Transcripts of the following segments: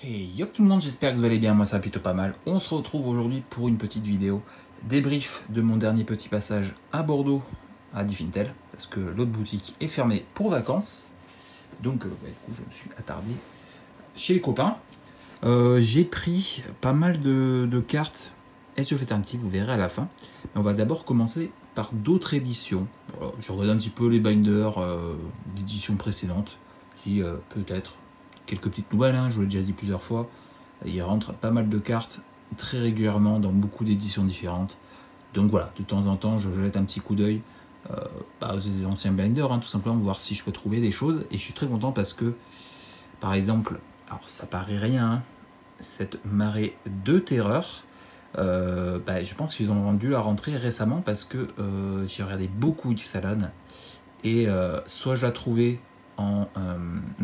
Et yo tout le monde, j'espère que vous allez bien, moi ça va plutôt pas mal. On se retrouve aujourd'hui pour une petite vidéo débrief de mon dernier petit passage à Bordeaux, à Diffintel, parce que l'autre boutique est fermée pour vacances. Donc du coup je me suis attardé chez les copains. J'ai pris pas mal de cartes Age of Eternity, vous verrez à la fin. Mais on va d'abord commencer par d'autres éditions. Voilà, je regarde un petit peu les binders d'éditions précédentes, qui peut-être quelques petites nouvelles, hein, je vous l'ai déjà dit plusieurs fois. Il rentre pas mal de cartes très régulièrement dans beaucoup d'éditions différentes. Donc voilà, de temps en temps, je jette un petit coup d'œil aux anciens binders, hein, tout simplement, voir si je peux trouver des choses. Et je suis très content parce que, par exemple, alors ça paraît rien, hein, cette marée de terreur, je pense qu'ils ont dû la rentrer récemment parce que j'ai regardé beaucoup Ixalan et soit je la trouvais en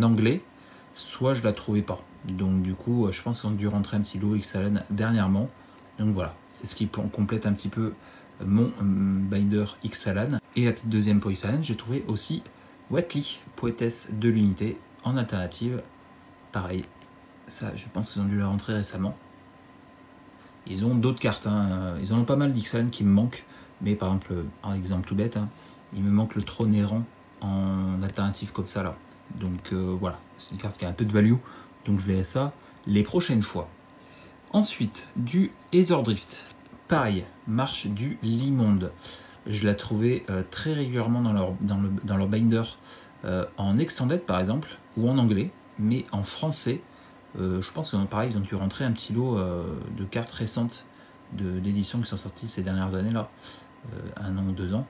anglais, soit je la trouvais pas. Donc du coup, je pense qu'ils ont dû rentrer un petit lot Ixalan dernièrement. Donc voilà, c'est ce qui complète un petit peu mon binder Ixalan. Et la petite deuxième pour Ixalan, j'ai trouvé aussi Wetly, poétesse de l'unité, en alternative. Pareil, ça je pense qu'ils ont dû la rentrer récemment. Ils ont d'autres cartes, hein. Ils en ont pas mal d'Ixalan qui me manquent. Mais par exemple, un exemple tout bête, hein, il me manque le trône errant en alternative comme ça là. Donc voilà, c'est une carte qui a un peu de value, donc je verrai ça les prochaines fois. Ensuite, du Aetherdrift. Pareil, marche du Limonde. Je la trouvais très régulièrement dans leur binder en extended par exemple, ou en anglais, mais en français, je pense que pareil, ils ont dû rentrer un petit lot de cartes récentes d'éditions qui sont sorties ces dernières années là, 1 an ou 2 ans.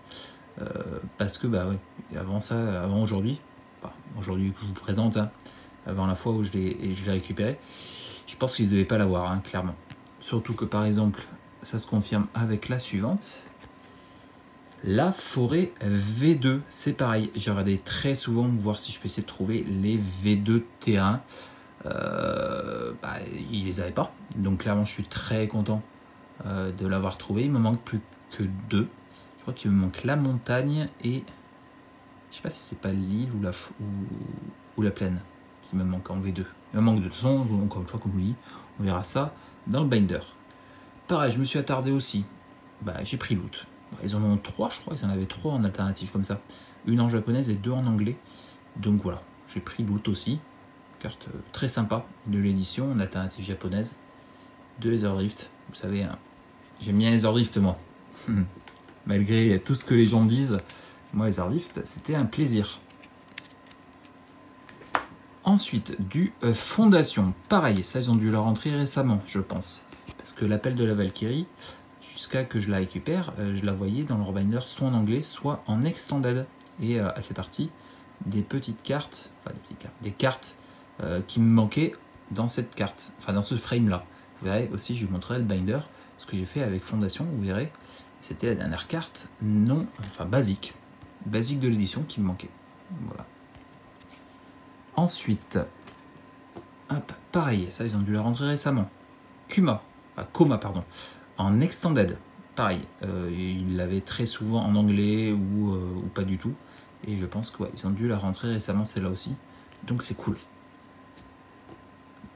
Parce que ouais, avant aujourd'hui, aujourd'hui que je vous présente, hein, avant la fois où je l'ai récupéré, je pense qu'ils ne devaient pas l'avoir, hein, clairement. Surtout que par exemple, ça se confirme avec la suivante, la forêt V2, c'est pareil, j'ai regardé très souvent voir si je peux essayer de trouver les V2 terrain. Ils les avaient pas, donc clairement je suis très content de l'avoir trouvé. Il me manque plus que 2. Je crois qu'il me manque la montagne et je sais pas si c'est pas l'île ou la plaine qui me manque en V2. Il me manque de toute façon, encore une fois, comme je vous dis, on verra ça dans le binder. Pareil, je me suis attardé aussi. J'ai pris loot. Ils en ont 3, je crois, ils en avaient 3 en alternative comme ça. Une en japonaise et 2 en anglais. Donc voilà, j'ai pris loot aussi. Carte très sympa de l'édition en alternative japonaise de Aetherdrift. Vous savez, hein, j'aime bien Aetherdrift moi. Malgré tout ce que les gens disent, moi Aetherdrift c'était un plaisir. Ensuite du Fondation, pareil, ça ils ont dû la rentrer récemment je pense, parce que l'appel de la Valkyrie, jusqu'à que je la récupère, je la voyais dans leur binder soit en anglais soit en extended, et elle fait partie des petites cartes, des cartes qui me manquaient dans cette carte, enfin dans ce frame là. Vous verrez aussi, je vous montrerai le binder, ce que j'ai fait avec Fondation, vous verrez. C'était la dernière carte basique de l'édition qui me manquait. Voilà. Ensuite, hop, pareil, ça ils ont dû la rentrer récemment. Koma, pardon, en extended. Pareil, ils l'avaient très souvent en anglais ou pas du tout. Et je pense que ouais, ils ont dû la rentrer récemment celle-là aussi. Donc c'est cool.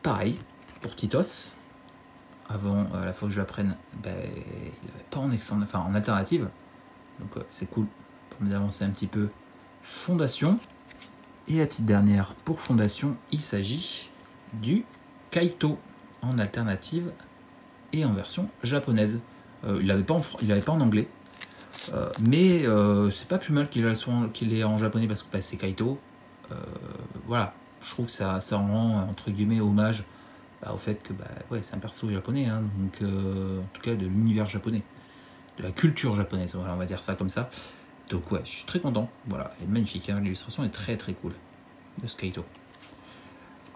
Pareil pour Titos. Avant la fois que je la prenne, il n'avait pas en alternative. Donc c'est cool pour nous avancer un petit peu. Fondation. Et la petite dernière pour Fondation, il s'agit du Kaito en alternative et en version japonaise. Il l'avait pas en anglais. Mais c'est pas plus mal qu'il est en japonais parce que c'est Kaito. Voilà, je trouve que ça rend entre guillemets hommage au fait que ouais, c'est un perso japonais, hein, donc en tout cas de l'univers japonais, de la culture japonaise, voilà, on va dire ça comme ça. Donc ouais, je suis très content, voilà, elle est magnifique, hein, l'illustration est très très cool de ce Kaito.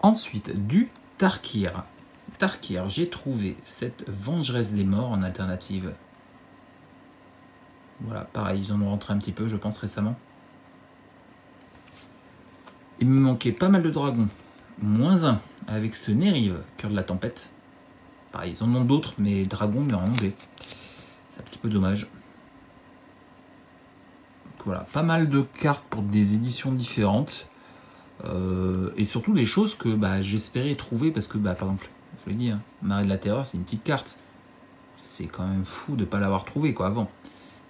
Ensuite, du Tarkir. Tarkir, j'ai trouvé cette Vengeresse des Morts en alternative. Voilà, pareil, ils en ont rentré un petit peu, je pense, récemment. Il me manquait pas mal de dragons. -1 avec ce Nérive, Cœur de la Tempête. Pareil, ils en ont d'autres, mais dragons, mais en anglais. C'est un petit peu dommage. Donc voilà, pas mal de cartes pour des éditions différentes. Et surtout des choses que j'espérais trouver parce que par exemple, je l'ai dit, hein, Marée de la Terreur, c'est une petite carte. C'est quand même fou de ne pas l'avoir trouvé quoi avant.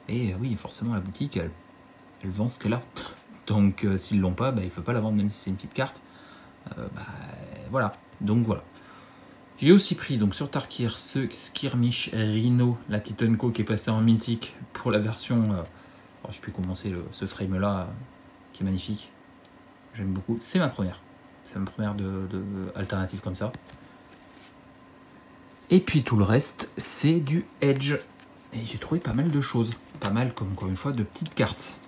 Et oui, forcément la boutique, elle vend ce qu'elle a. Donc s'ils l'ont pas, il ne peut pas la vendre même si c'est une petite carte. Voilà. Donc voilà. J'ai aussi pris donc sur Tarkir ce Skirmish Rhino, la petite Unco qui est passée en mythique pour la version. Alors je peux commencer ce frame là qui est magnifique. J'aime beaucoup. C'est ma première. C'est ma première de alternative comme ça. Et puis tout le reste, c'est du Edge. Et j'ai trouvé pas mal de choses. Pas mal, comme encore une fois, de petites cartes.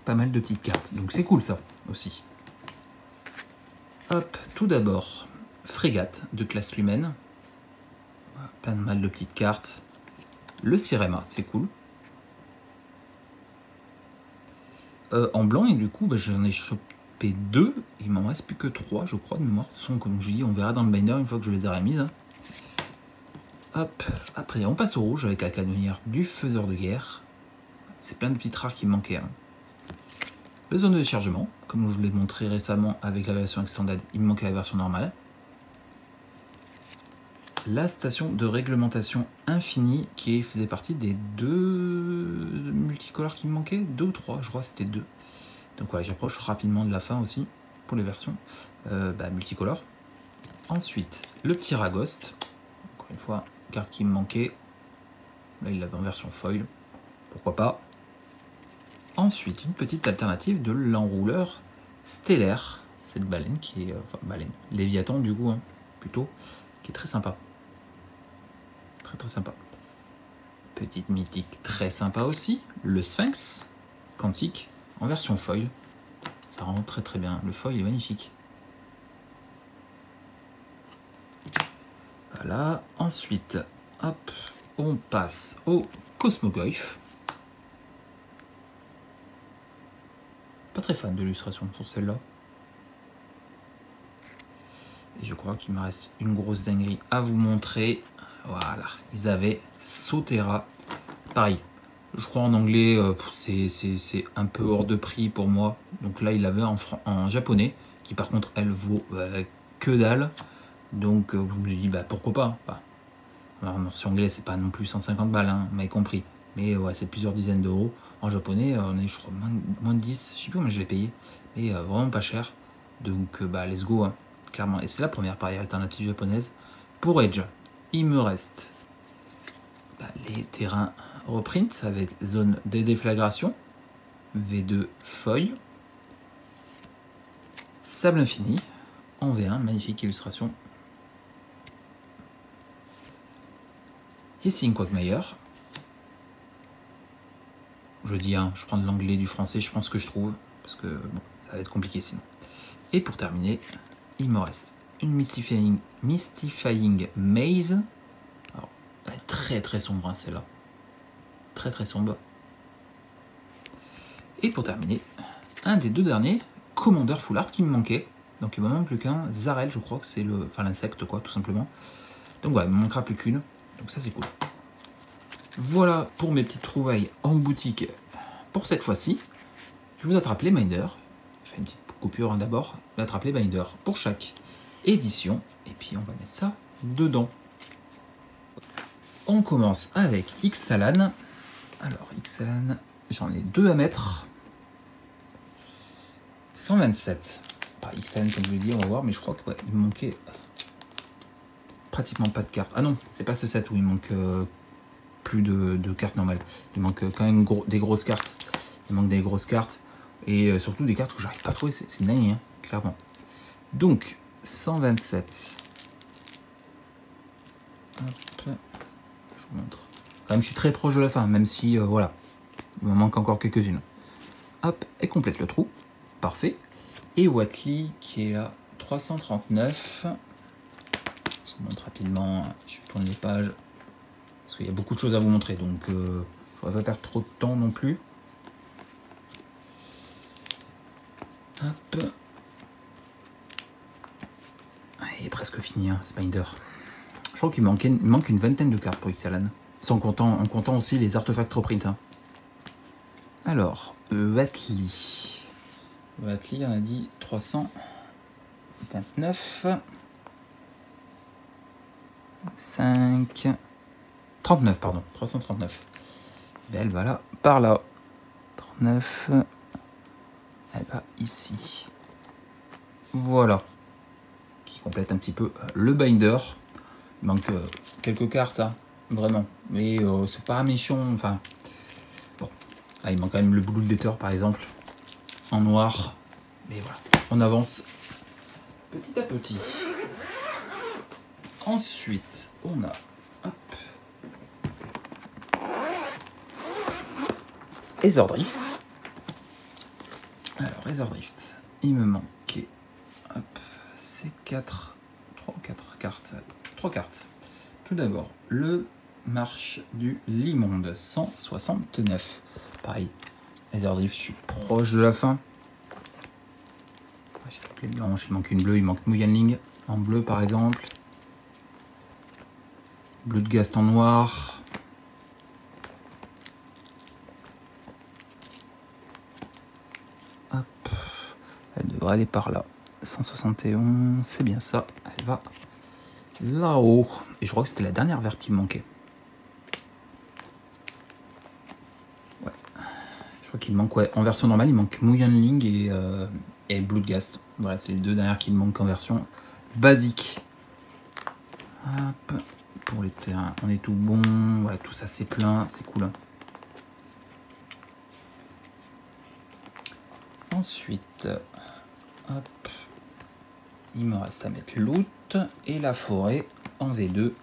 Pas mal de petites cartes. Donc c'est cool ça aussi. Hop, tout d'abord, Frégate de classe Lumen. Plein de mal de petites cartes. Le Sirema, c'est cool. En blanc, et du coup, j'en ai chopé 2. Il m'en reste plus que 3, je crois, de mémoire. De toute façon, comme je dis, on verra dans le binder une fois que je les ai remises. Hop, après, on passe au rouge avec la canonnière du faiseur de guerre. C'est plein de petites rares qui me manquaient. Hein. Le zone de déchargement, comme je vous l'ai montré récemment avec la version extended, il me manquait la version normale. La station de réglementation infinie qui faisait partie des 2 multicolores qui me manquaient, 2 ou 3, je crois que c'était 2. Donc voilà, j'approche rapidement de la fin aussi pour les versions multicolores. Ensuite, le petit Ragost, encore une fois, carte qui me manquait. Là, il l'avait en version foil, pourquoi pas. Ensuite, une petite alternative de l'enrouleur stellaire, cette baleine qui est, baleine, Léviathan du coup, hein, plutôt, qui est très sympa. Très sympa. Petite mythique très sympa aussi, le Sphinx quantique en version foil. Ça rend très bien, le foil est magnifique. Voilà, ensuite, hop, on passe au Cosmogoyf. Pas très fan de l'illustration sur celle-là. Et je crois qu'il me reste une grosse dinguerie à vous montrer. Voilà, ils avaient Sotera. Pareil, je crois en anglais, c'est un peu hors de prix pour moi. Donc là, il l'avait en japonais, qui par contre, elle vaut que dalle. Donc je me suis dit, pourquoi pas. En version anglaise, c'est pas non plus 150 balles, hein, vous m'avez compris. Mais ouais, c'est plusieurs dizaines d'euros. En japonais, on est, je crois, moins de 10. Je sais plus comment je l'ai payé. Mais vraiment pas cher. Donc let's go, hein, clairement. Et c'est la première, pareil, alternative japonaise. Pour Edge, il me reste les terrains reprint avec zone de déflagration, V2 foil, sable infini en V1, magnifique illustration. Hissing Quagmire. Je dis, hein, je prends de l'anglais, du français, je pense que je trouve, parce que bon, ça va être compliqué sinon. Et pour terminer, il me reste une Mystifying Maze. Alors, elle est très sombre, hein, celle-là. Très sombre. Et pour terminer, un des 2 derniers, Commander Full Art qui me manquait. Donc il me manque plus qu'un. Zarel, je crois que c'est l'insecte, quoi, tout simplement. Donc voilà, il me manquera plus qu'une. Donc ça, c'est cool. Voilà pour mes petites trouvailles en boutique pour cette fois-ci. Je vous attrape les binders. Je fais une petite coupure, hein, d'abord. J'attrape les binders pour chaque édition. Et puis on va mettre ça dedans. On commence avec Ixalan. Alors, Ixalan, j'en ai 2 à mettre. 127. Pas Ixalan, comme je l'ai dit, on va voir, mais je crois qu'il me manquait pratiquement pas de cartes. Ah non, c'est pas ce set où il manque plus de cartes normales. Il manque quand même des grosses cartes. Il manque des grosses cartes. Et surtout des cartes que j'arrive pas à trouver. C'est une année, hein, clairement. Donc, 127. Hop, je vous montre. Quand même, je suis très proche de la fin, même si, voilà, il me manque encore quelques-unes. Hop, et complète le trou. Parfait. Et Watley, qui est à 339. Je vous montre rapidement. Je tourne les pages. Parce qu'il y a beaucoup de choses à vous montrer, donc je ne voudrais pas perdre trop de temps non plus. Hop. Il est presque fini, hein, Spider. Je crois qu'il manque une vingtaine de cartes pour Ixalan. En comptant aussi les artefacts reprint. Hein. Alors, Watley. Volatili, on a dit 329. 5... 39, pardon. 339. Et elle va là, par là. 39. Elle va ici. Voilà. Qui complète un petit peu le binder. Il manque quelques cartes, hein, vraiment. Mais c'est pas méchant. Enfin, bon. Ah, il manque quand même le Blue Letter, par exemple. En noir. Mais voilà. On avance petit à petit. Ensuite, on a... Hop. Ezordrift. Alors, Ezordrift. Il me manquait... Hop. Ces 4... 3 ou 4 cartes. 3 cartes. Tout d'abord, le Marche du Limonde, 169. Pareil, Ezordrift, je suis proche de la fin. J'ai toutes les blanches, il manque une bleue, il manque Muyanling en bleu par exemple. Bleu de Gast en noir. Hop, elle devrait aller par là. 171, c'est bien ça, elle va là-haut. Et je crois que c'était la dernière verte qui me manquait. Ouais. Je crois qu'il manque, ouais, en version normale, il manque Muyanling et Bloodghast. Voilà, c'est les deux dernières qui me manquent en version basique. Hop. Pour les terrains, on est tout bon. Voilà, tout ça c'est plein, c'est cool. Ensuite, hop. Il me reste à mettre loot et la forêt en V2.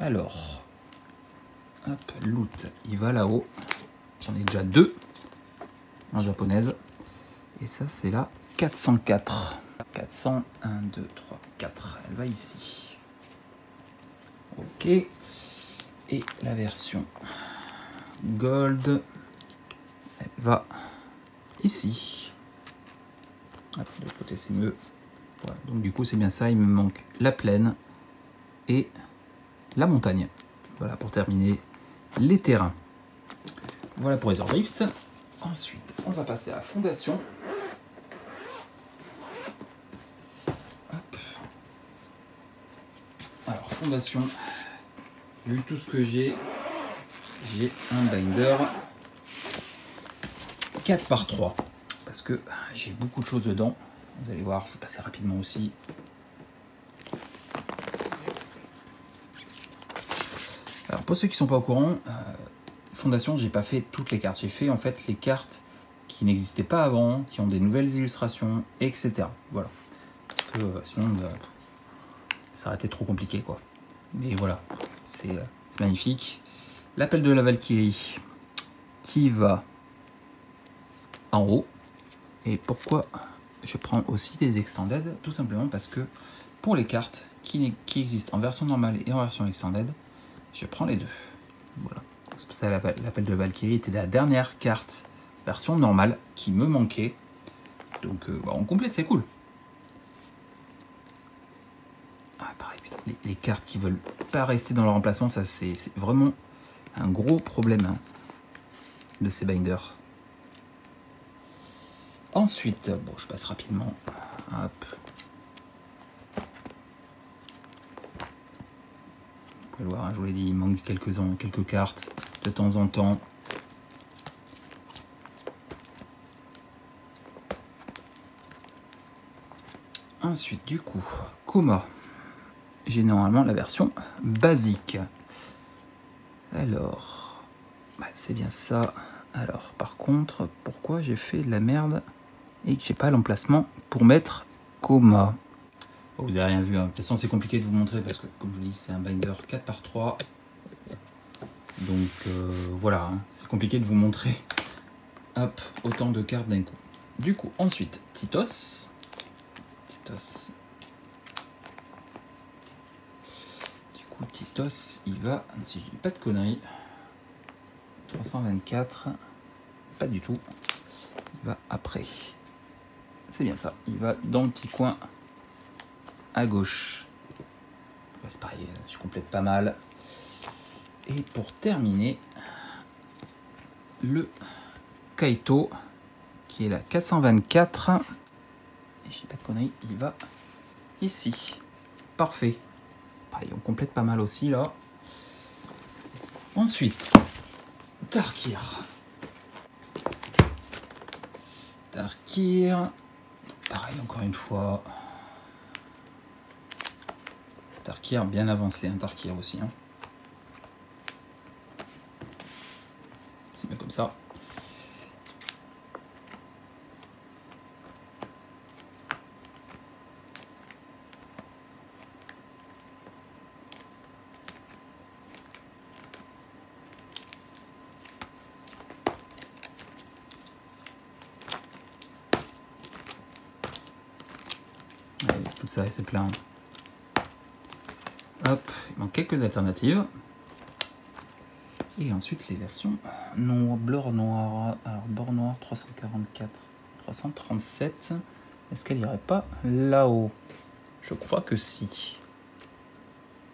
Alors, hop, loot, il va là-haut. J'en ai déjà 2 en japonaise. Et ça, c'est la 404. 400, 1, 2, 3, 4. Elle va ici. Ok. Et la version gold, elle va ici. Hop, de l'autre côté, c'est mieux. Voilà. Donc du coup, c'est bien ça. Il me manque la plaine et la montagne. Voilà pour terminer les terrains. Voilà pour les Ezordrift. Ensuite, on va passer à fondation. Hop. Alors, fondation. Vu tout ce que j'ai un binder 4 par 3. Parce que j'ai beaucoup de choses dedans. Vous allez voir, je vais passer rapidement aussi. Alors, pour ceux qui ne sont pas au courant, fondation, j'ai pas fait toutes les cartes. J'ai fait en fait les cartes qui n'existaient pas avant, qui ont des nouvelles illustrations, etc. Voilà. Parce que sinon, ça aurait été trop compliqué, quoi. Mais voilà, c'est magnifique. L'appel de la Valkyrie qui va en haut. Et pourquoi je prends aussi des extended? Tout simplement parce que pour les cartes qui existent en version normale et en version extended, je prends les deux. Voilà. C'est pour ça l'appel de Valkyrie était la dernière carte version normale qui me manquait. Donc en complet, c'est cool. Ah, pareil, putain, les cartes qui veulent pas rester dans leur emplacement, ça c'est vraiment un gros problème, hein, de ces binders. Ensuite, bon, je passe rapidement. Hop. Vous pouvez le voir, hein, je vous l'ai dit, il manque quelques cartes de temps en temps. Ensuite, du coup, Koma. J'ai normalement la version basique. Alors, bah, c'est bien ça. Alors, par contre, pourquoi j'ai fait de la merde et que j'ai pas l'emplacement pour mettre Koma? Bon, vous n'avez rien vu, hein. De toute façon, c'est compliqué de vous montrer parce que, comme je vous dis, c'est un binder 4 par 3. Donc, voilà, hein. C'est compliqué de vous montrer, hop, autant de cartes d'un coup. Du coup, ensuite, Titos. Titos, il va, si je dis pas de conneries, 324, pas du tout, il va après. C'est bien ça, il va dans le petit coin à gauche. C'est pareil, je complète pas mal. Et pour terminer, le Kaito, qui est la 424. Et je dis pas de conneries, il va ici. Parfait. Pareil, on complète pas mal aussi là. Ensuite, Tarkir. Tarkir. Pareil, encore une fois. Tarkir bien avancé, un Tarkir aussi. Hein. C'est mieux comme ça. Allez, tout ça, c'est plein. Hop, il manque quelques alternatives. Et ensuite les versions noir, bleu noir. Alors bord noir 344, 337. Est-ce qu'elle irait pas là-haut? Je crois que si.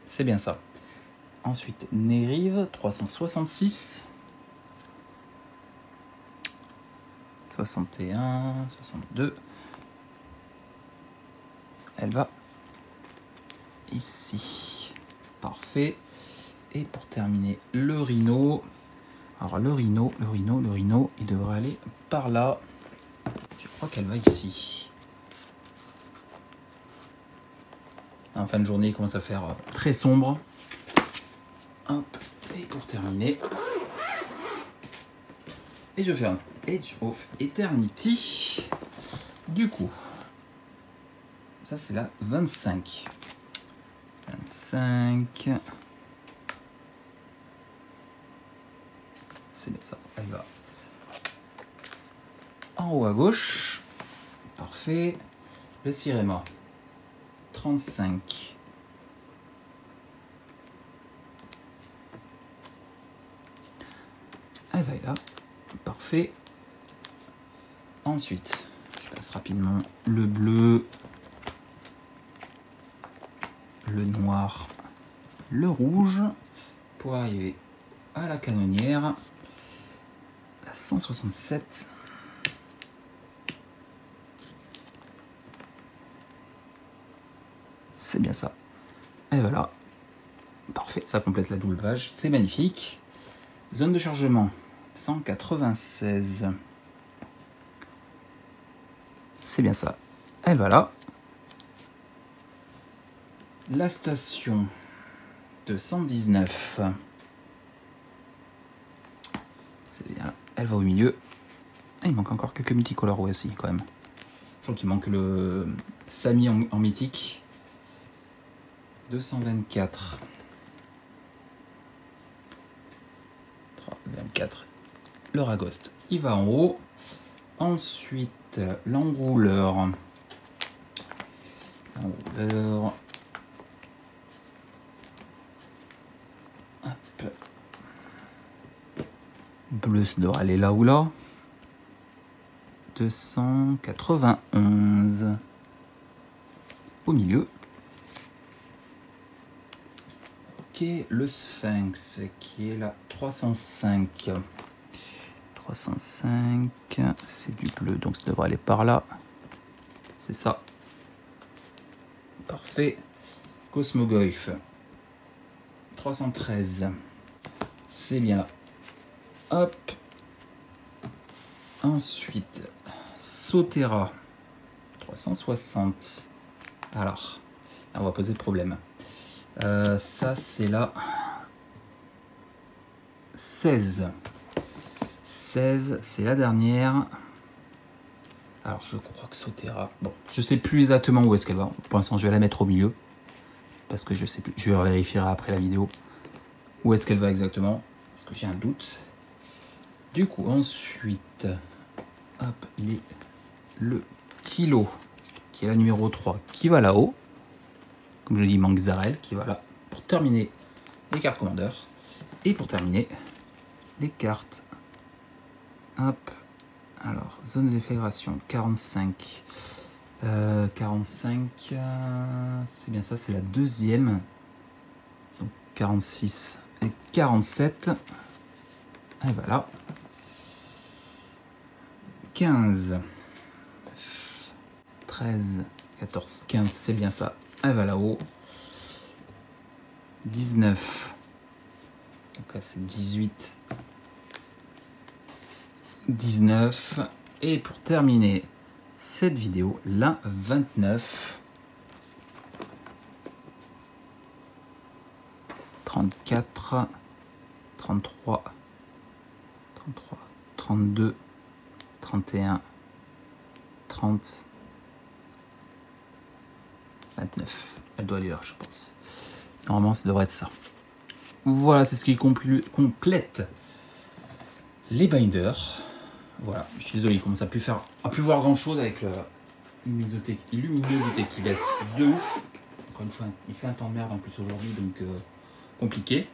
C'est bien ça. Ensuite Nérive 366. 61, 62. Elle va ici. Parfait. Et pour terminer, le Rhino. Alors le Rhino, il devrait aller par là. Je crois qu'elle va ici. En fin de journée, il commence à faire très sombre. Hop. Et pour terminer, et je ferme Edge of Eternity. Du coup, ça c'est la 25. 25. C'est bien ça, elle va en haut à gauche. Parfait. Le Sirema 35. Elle va là. Parfait. Ensuite, je passe rapidement le bleu, le noir, le rouge pour arriver à la canonnière. 167. C'est bien ça. Et voilà. Parfait, ça complète la double page. C'est magnifique. Zone de chargement 196. C'est bien ça. Et voilà. La station 219. C'est bien. Elle va au milieu. Ah, il manque encore quelques multicolores aussi quand même. Je crois qu'il manque le Sami en mythique. 224. 324. Le Ragost, il va en haut. Ensuite, l'enrouleur. L'enrouleur. Hop. Bleu, ça devrait aller là ou là. 291. Au milieu. Ok, le Sphinx qui est là. 305. 305. C'est du bleu, donc ça devrait aller par là. C'est ça. Parfait. Cosmogoyf. 313. C'est bien là. Hop. Ensuite, Sotera. 360. Alors, là, on va poser le problème. Ça, c'est la 16. 16, c'est la dernière. Alors, je crois que Sotera... Bon, je sais plus exactement où est-ce qu'elle va. Pour l'instant, je vais la mettre au milieu. Parce que je sais plus. Je vérifierai après la vidéo. Où est-ce qu'elle va exactement? Parce que j'ai un doute. Du coup, ensuite... Hop, le kilo, qui est la numéro 3, qui va là-haut. Comme je dis, il manque Zarel, qui va là. Pour terminer les cartes commandeurs. Et pour terminer les cartes. Hop. Alors, zone de déflagration, 45. 45, c'est bien ça, c'est la deuxième. Donc 46 et 47. Et voilà. 15, 13, 14, 15, c'est bien ça, elle va là-haut. 19, donc là c'est 18, 19, et pour terminer cette vidéo, la 29, 34, 33, 33, 32, 31, 30, 29. Elle doit aller là, je pense. Normalement, ça devrait être ça. Voilà, c'est ce qui complète les binders. Voilà, je suis désolé, il commence à plus voir grand chose avec la luminosité qui baisse de ouf. Encore une fois, il fait un temps de merde en plus aujourd'hui, donc compliqué.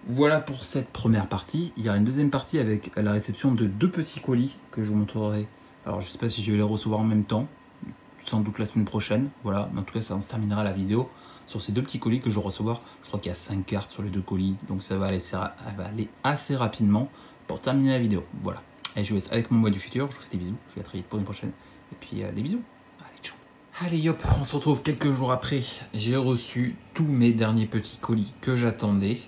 Voilà pour cette première partie. Il y a une deuxième partie avec la réception de 2 petits colis que je vous montrerai. Alors, je ne sais pas si je vais les recevoir en même temps, sans doute la semaine prochaine. Voilà, mais en tout cas, ça se terminera la vidéo sur ces 2 petits colis que je vais recevoir. Je crois qu'il y a 5 cartes sur les 2 colis, donc ça va aller assez rapidement pour terminer la vidéo. Voilà. Et je vous laisse avec mon moi du futur. Je vous fais des bisous. Je vous dis à très vite pour une prochaine. Et puis, des bisous. Allez, ciao. Allez, hop, on se retrouve quelques jours après. J'ai reçu tous mes derniers petits colis que j'attendais.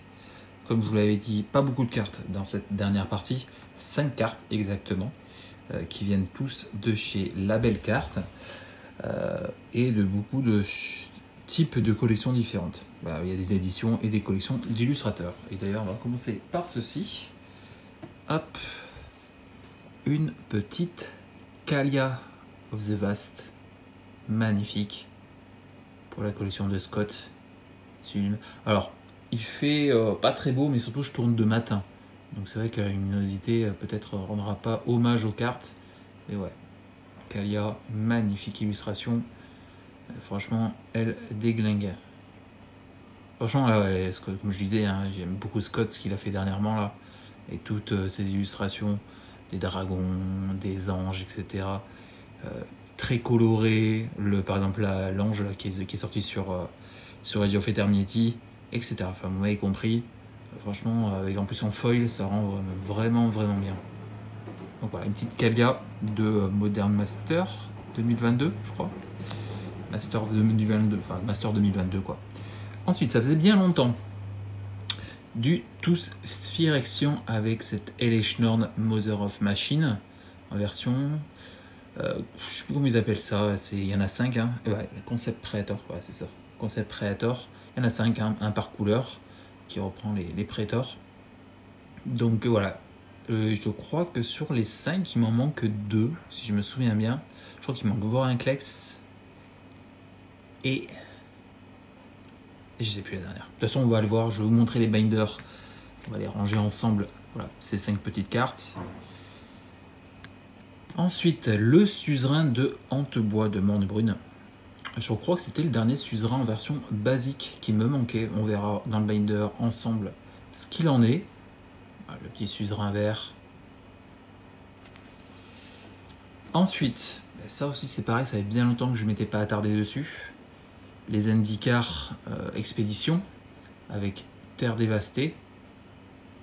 Comme je vous l'avais dit, pas beaucoup de cartes dans cette dernière partie. 5 cartes exactement. Qui viennent tous de chez Label Carte. Et de beaucoup de types de collections différentes. Bah, il y a des éditions et des collections d'illustrateurs. Et d'ailleurs, on va commencer par ceci. Hop. Une petite Kalia of the Vast, magnifique, pour la collection de Scott. Alors, il fait pas très beau, mais surtout je tourne de matin. Donc c'est vrai que la luminosité peut-être rendra pas hommage aux cartes. Et ouais, Kalia, magnifique illustration. Franchement, elle déglingue. Franchement, là, ouais, Scott, comme je disais, hein, j'aime beaucoup Scott, ce qu'il a fait dernièrement là. Et toutes ces illustrations. Des dragons, des anges, etc. Très coloré, par exemple l'ange qui est sorti sur Age of Eternity, etc. Enfin, vous m'avez compris. Franchement, avec en plus en foil, ça rend vraiment bien. Donc voilà, une petite Kalia de Modern Master 2022, je crois. Master 2022, enfin Master 2022 quoi. Ensuite, ça faisait bien longtemps. Du Tooth Sphere Action avec cette Eleishnorn Mother of Machine en version, je sais plus comment ils appellent ça, il y en a 5, hein. Ouais, Concept Predator, ouais, c'est ça, Concept Predator, il y en a 5, hein, un par couleur qui reprend les Predators. Donc voilà, je crois que sur les 5 il m'en manque 2, si je me souviens bien. Je crois qu'il manque Vorinclex et je sais plus la dernière. De toute façon, on va aller voir. Je vais vous montrer les binders. On va les ranger ensemble. Voilà, ces 5 petites cartes. Ensuite, le suzerain de Hantebois de Mornebrune. Je crois que c'était le dernier suzerain en version basique qui me manquait. On verra dans le binder ensemble ce qu'il en est. Voilà, le petit suzerain vert. Ensuite, ça aussi c'est pareil, ça fait bien longtemps que je ne m'étais pas attardé dessus. Les Zendikar Expédition avec Terre Dévastée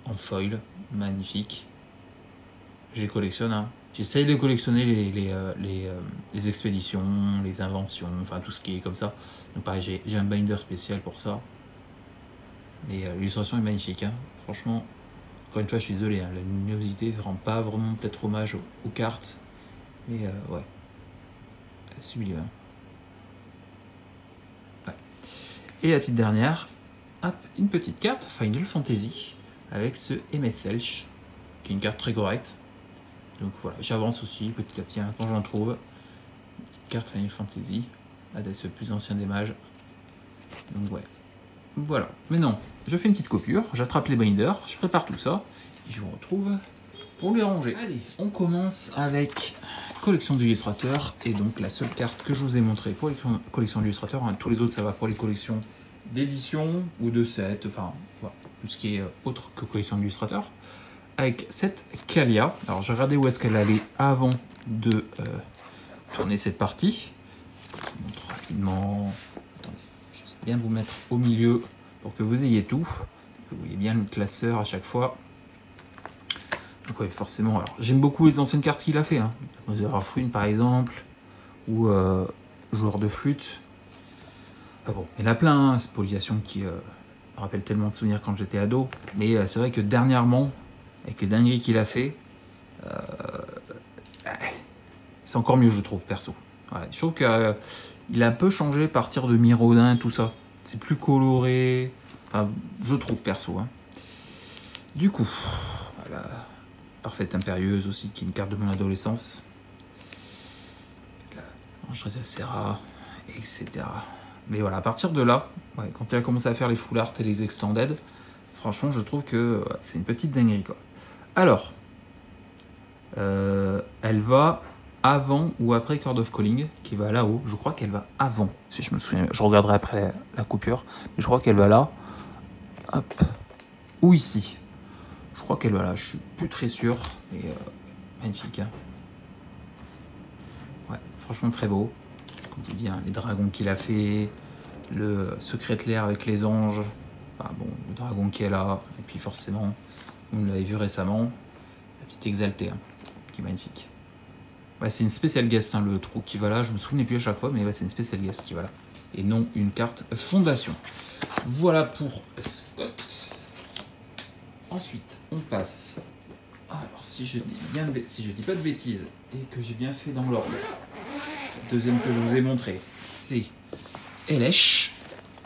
en foil, magnifique. Je les collectionne, hein. J'essaye de collectionner les expéditions, les inventions, enfin tout ce qui est comme ça. Donc pareil, j'ai un binder spécial pour ça. Mais l'illustration est magnifique, hein. Franchement, encore une fois, je suis désolé, hein, la luminosité ne rend pas vraiment peut-être hommage aux cartes. Mais ouais, sublime. Hein. Et la petite dernière, hop, une petite carte Final Fantasy avec ce MSLch, qui est une carte très correcte. Donc voilà, j'avance aussi petit à petit hein, quand j'en trouve. Une petite carte Final Fantasy, ce plus ancien des mages. Donc ouais, voilà. Maintenant, je fais une petite coupure, j'attrape les binders, je prépare tout ça, et je vous retrouve pour les ranger. Allez, on commence avec collection d'illustrateurs, et donc la seule carte que je vous ai montrée pour les collections d'illustrateurs, hein, tous les autres ça va pour les collections d'édition ou de set, enfin voilà, tout ce qui est autre que collection d'illustrateurs. Avec cette Kalia, alors j'ai regardé où est-ce qu'elle allait avant de tourner cette partie. Je vous montre rapidement. Attendez, je vais bien vous mettre au milieu pour que vous ayez tout, que vous voyez bien le classeur à chaque fois. Donc ouais, forcément. Alors, j'aime beaucoup les anciennes cartes qu'il a fait. Hein. Rune par exemple, ou joueur de flûte. Ah bon, il y en a plein, hein, spoliation qui me rappelle tellement de souvenirs quand j'étais ado. Mais c'est vrai que dernièrement, avec les dingueries qu'il a fait, c'est encore mieux, je trouve, perso. Ouais, je trouve qu'il a un peu changé à partir de Miraudin et tout ça. C'est plus coloré, enfin, je trouve, perso. Hein. Du coup, voilà. Parfaite Impérieuse aussi, qui est une carte de mon adolescence. La Vengeresse de Serra, etc. Mais voilà, à partir de là, ouais, quand il a commencé à faire les full art et les extended, franchement, je trouve que c'est une petite dinguerie, quoi. Alors, elle va avant ou après Chord of Calling, qui va là-haut. Je crois qu'elle va avant, si je me souviens. Je regarderai après la coupure. Mais je crois qu'elle va là. Hop. Ou ici. Je crois qu'elle va là. Je suis plus très sûr. Et magnifique. Hein. Ouais, franchement très beau. Comme je vous dis, hein, les dragons qu'il a fait. Le secret de l'air avec les anges. Enfin, bon, le dragon qui est là. Et puis forcément, vous l'avez vu récemment. La petite exaltée. Hein, qui est magnifique. Ouais, c'est une spécial guest, hein, le trou qui va là. Je me souvenais plus à chaque fois, mais ouais, c'est une spécial guest qui va là. Et non une carte fondation. Voilà pour Scott. Ensuite, on passe. Alors, si je dis pas de bêtises et que j'ai bien fait dans l'ordre, le deuxième que je vous ai montré, c'est Elesh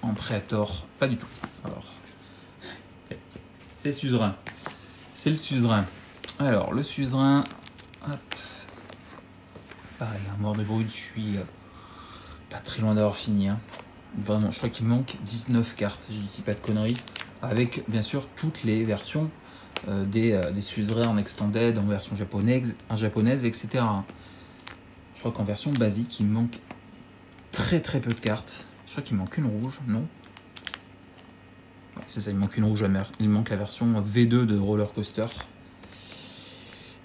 en Praetor. Pas du tout. Alors, c'est Suzerain. C'est le Suzerain. Alors, le Suzerain. Hop. Pareil, un mort de brut, je suis pas très loin d'avoir fini. Hein. Vraiment, je crois qu'il manque 19 cartes, je dis pas de conneries. Avec, bien sûr, toutes les versions des suzerains en extended, en version japonaise, etc. Je crois qu'en version basique, il me manque très peu de cartes. Je crois qu'il manque une rouge, non? Ouais, c'est ça, il manque une rouge. Il manque la version V2 de Roller Coaster.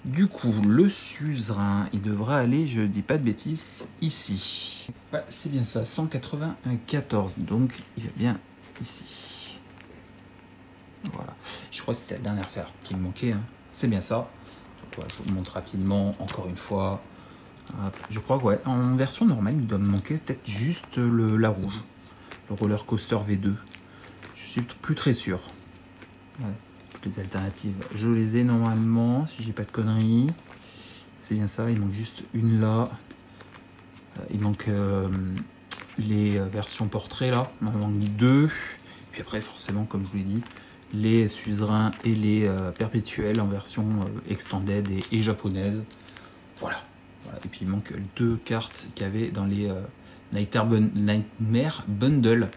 Du coup, le suzerain, il devra aller, je dis pas de bêtises, ici. Ouais, c'est bien ça, 194, donc il va bien ici. Voilà, je crois que c'était la dernière carte qui me manquait, hein. C'est bien ça. Donc, ouais, je vous montre rapidement, encore une fois. Hop, je crois que ouais, en version normale, il doit me manquer peut-être juste la rouge, le Roller Coaster V2. Je suis plus très sûr. Ouais. Les alternatives, je les ai normalement, si j'ai pas de conneries. C'est bien ça, il manque juste une là. Il manque les versions portrait là, il manque deux. Puis après, forcément, comme je vous l'ai dit, les suzerains et les perpétuels en version extended et japonaise. Voilà. Et puis il manque deux cartes qu'il y avait dans les Nightmare Bundle.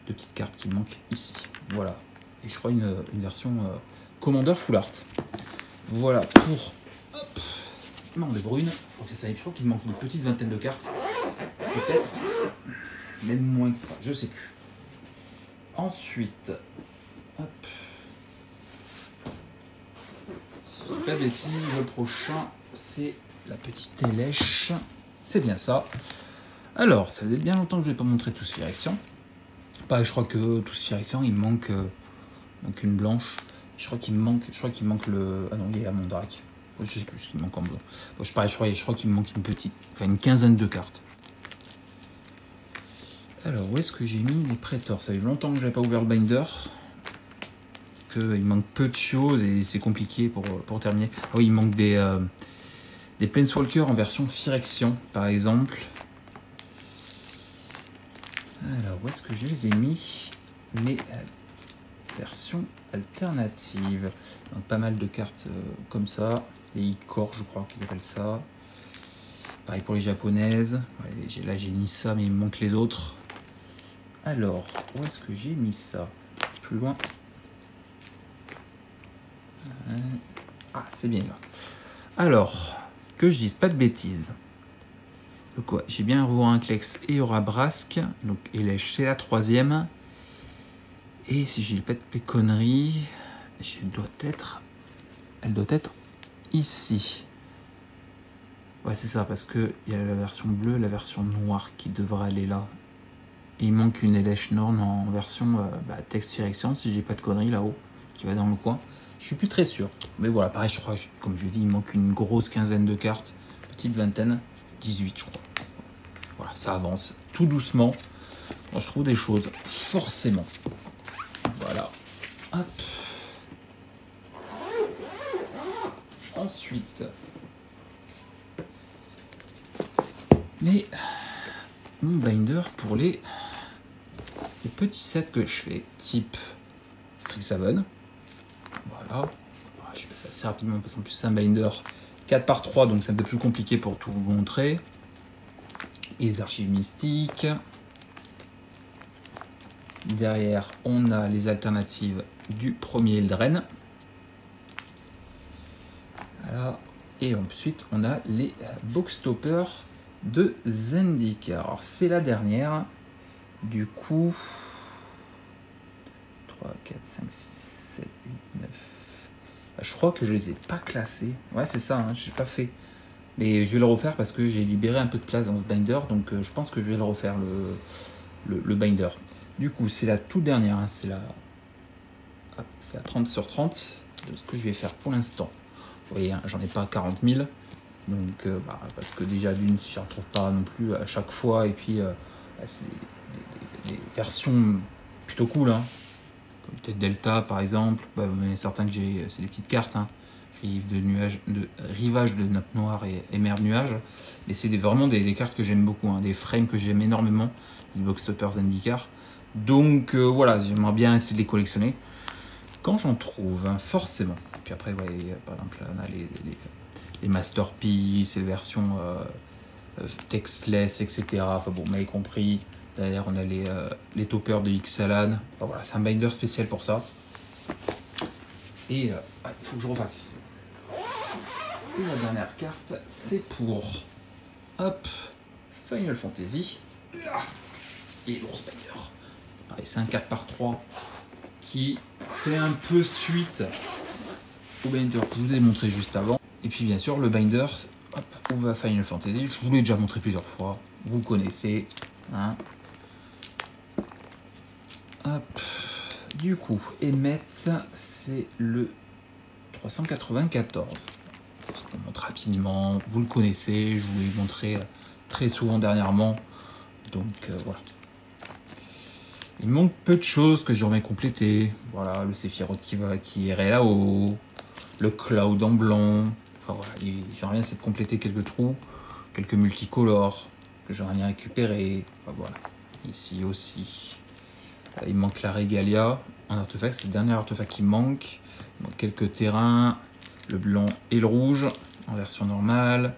Deux petites cartes qui manquent ici. Voilà. Et je crois une version Commander Full Art. Voilà pour non, de Brune. Je crois qu'il manque une petite vingtaine de cartes. Peut-être même moins que ça. Je sais plus. Ensuite, hop. Si je dis pas de bêtises, le prochain c'est la petite Elesh. C'est bien ça. Alors, ça faisait bien longtemps que je n'ai pas montré tous Phyrexian. Pareil, je crois que tous Phyrexian, il manque donc une blanche. Je crois qu'il me manque le. Ah non, il est à Mondrac. Je sais plus ce qu'il manque en blanc. Bon, je crois qu'il me manque une quinzaine de cartes. Alors, où est-ce que j'ai mis les Praetors? Ça fait longtemps que je n'avais pas ouvert le binder. Parce qu'il manque peu de choses et c'est compliqué pour terminer. Ah oui, il manque des Planeswalkers en version Phyrexian, par exemple. Alors, où est-ce que je les ai mis? Mais version alternative. Donc, pas mal de cartes comme ça. Les Icor, je crois qu'ils appellent ça. Pareil pour les japonaises. Ouais, là, j'ai mis ça, mais il me manque les autres. Alors, où est-ce que j'ai mis ça? Plus loin. Ah, c'est bien là. Alors, que je dise pas de bêtises. Donc, quoi, j'ai bien Vorinclex et Urabrask. Donc, Elesh, c'est la troisième. Et si j'ai pas de conneries, elle doit être ici. Ouais, c'est ça, parce que il y a la version bleue, la version noire qui devra aller là. Et il manque une Elesh Norn en version texte Phyrexian, si j'ai pas de conneries là-haut, qui va dans le coin. Je suis plus très sûr. Mais voilà, pareil, je crois, comme je l'ai dit, il manque une grosse quinzaine de cartes. Petite vingtaine, 18 je crois. Voilà, ça avance tout doucement. Quand je trouve des choses, forcément. Voilà. Hop. Ensuite. Mais mon binder pour les petits sets que je fais, type Strixhaven. Voilà. Je fais ça assez rapidement parce qu'en plus c'est un binder 4x3, donc c'est un peu plus compliqué pour tout vous montrer. Et les archives mystiques. Derrière, on a les alternatives du premier Eldraine. Voilà. Et ensuite, on a les Boxtoppers de Zendikar. Alors, c'est la dernière. Du coup, 3, 4, 5, 6, 7, 8, 9. Je crois que je les ai pas classés. Ouais, c'est ça, hein, je n'ai pas fait. Mais je vais le refaire parce que j'ai libéré un peu de place dans ce binder. Donc, je pense que je vais le refaire, le binder. Du coup, c'est la toute dernière. Hein, c'est la 30 sur 30 de ce que je vais faire pour l'instant. Vous voyez, hein, j'en ai pas 40 000. Donc, parce que déjà, d'une, je ne retrouve pas non plus à chaque fois. Et puis, c'est des versions plutôt cool. Hein. Comme peut-être Delta, par exemple. Mais certains que j'ai, c'est des petites cartes. Hein. Rivage de nappe noire et mer de nuages. Mais c'est vraiment des cartes que j'aime beaucoup. Hein. Des frames que j'aime énormément. Les Boxtoppers Zendikar. Donc, voilà, j'aimerais bien essayer de les collectionner. Quand j'en trouve, hein, forcément. Et puis après, ouais, par exemple, là, on a les Masterpiece, les versions textless, etc. Enfin bon, vous m'avez compris. Derrière, on a les toppers de Ixalan. Enfin, voilà, c'est un binder spécial pour ça. Et il faut que je refasse. Et la dernière carte, c'est pour hop, Final Fantasy et l'ours binder. Pareil, c'est un 4x3 qui fait un peu suite au binder que je vous ai montré juste avant. Et puis bien sûr le binder, hop, on va Final Fantasy, je vous l'ai déjà montré plusieurs fois, vous connaissez. Hein. Hop. Du coup, Emmet, c'est le 394. Je vous montre rapidement, vous le connaissez, je vous l'ai montré très souvent dernièrement. Donc voilà. Il manque peu de choses que j'aurais complété. Voilà, le Sephiroth qui irait là-haut, le Cloud en blanc. Enfin voilà, j'aimerais bien essayer de compléter quelques trous, quelques multicolores que j'aurais bien récupéré. Enfin, voilà, ici aussi. Il manque la Regalia en artefact, c'est le dernier artefact qui manque. Il manque quelques terrains, le blanc et le rouge en version normale.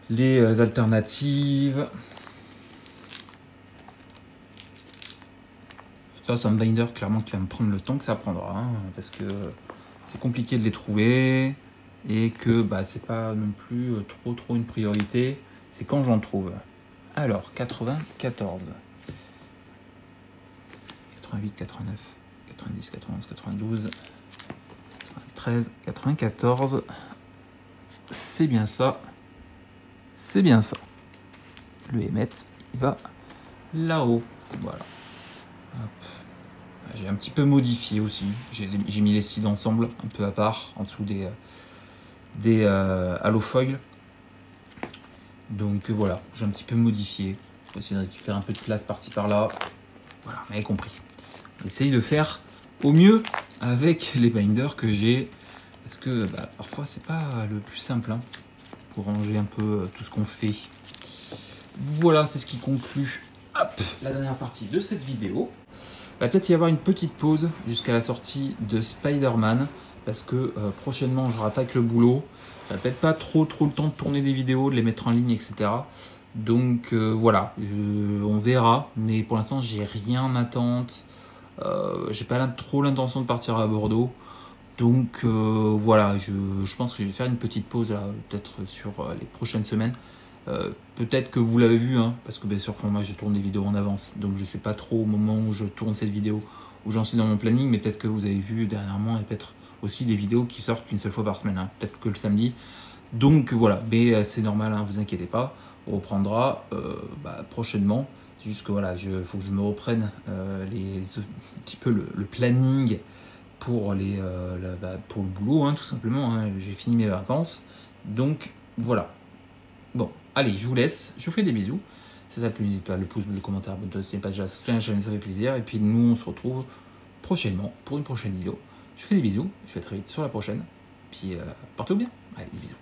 Les alternatives. Ça, c'est un binder clairement qui va me prendre le temps que ça prendra, hein, parce que c'est compliqué de les trouver et que c'est pas non plus trop une priorité. C'est quand j'en trouve. Alors, 94, 88, 89, 90, 91, 92, 93, 94. C'est bien ça. C'est bien ça. Le Emmet, il va là-haut. Voilà. J'ai un petit peu modifié aussi. J'ai mis les seeds ensemble, un peu à part, en dessous des halofoil. Donc voilà, j'ai un petit peu modifié. Pour essayer de récupérer un peu de place par-ci par-là. Voilà, vous m'avez compris. Essaye de faire au mieux avec les binders que j'ai. Parce que parfois, c'est pas le plus simple hein, pour ranger un peu tout ce qu'on fait. Voilà, c'est ce qui conclut la dernière partie de cette vidéo. Il va peut-être y avoir une petite pause jusqu'à la sortie de Spider-Man parce que prochainement je rattaque le boulot. Je n'ai peut-être pas trop le temps de tourner des vidéos, de les mettre en ligne, etc. Donc voilà, on verra. Mais pour l'instant, j'ai rien en attente. J'ai pas trop l'intention de partir à Bordeaux. Donc voilà, je pense que je vais faire une petite pause là, peut-être sur les prochaines semaines. Peut-être que vous l'avez vu, hein, parce que bien sûr moi je tourne des vidéos en avance, donc je sais pas trop au moment où je tourne cette vidéo où j'en suis dans mon planning, mais peut-être que vous avez vu dernièrement et peut-être aussi des vidéos qui sortent qu'une seule fois par semaine, hein, peut-être que le samedi. Donc voilà, mais c'est normal, hein, vous inquiétez pas, on reprendra prochainement. C'est juste que voilà, faut que je me reprenne un petit peu le planning pour, pour le boulot, hein, tout simplement. Hein. J'ai fini mes vacances. Donc voilà. Bon, allez, je vous laisse. Je vous fais des bisous. Si ça t'a plu, n'hésite pas, le pouce, le commentaire, abonne-toi si tu n'es pas déjà inscrit à la chaîne, ça fait plaisir. Et puis nous, on se retrouve prochainement pour une prochaine vidéo. Je vous fais des bisous. Je vous fais très vite sur la prochaine. Puis portez-vous bien. Allez, des bisous.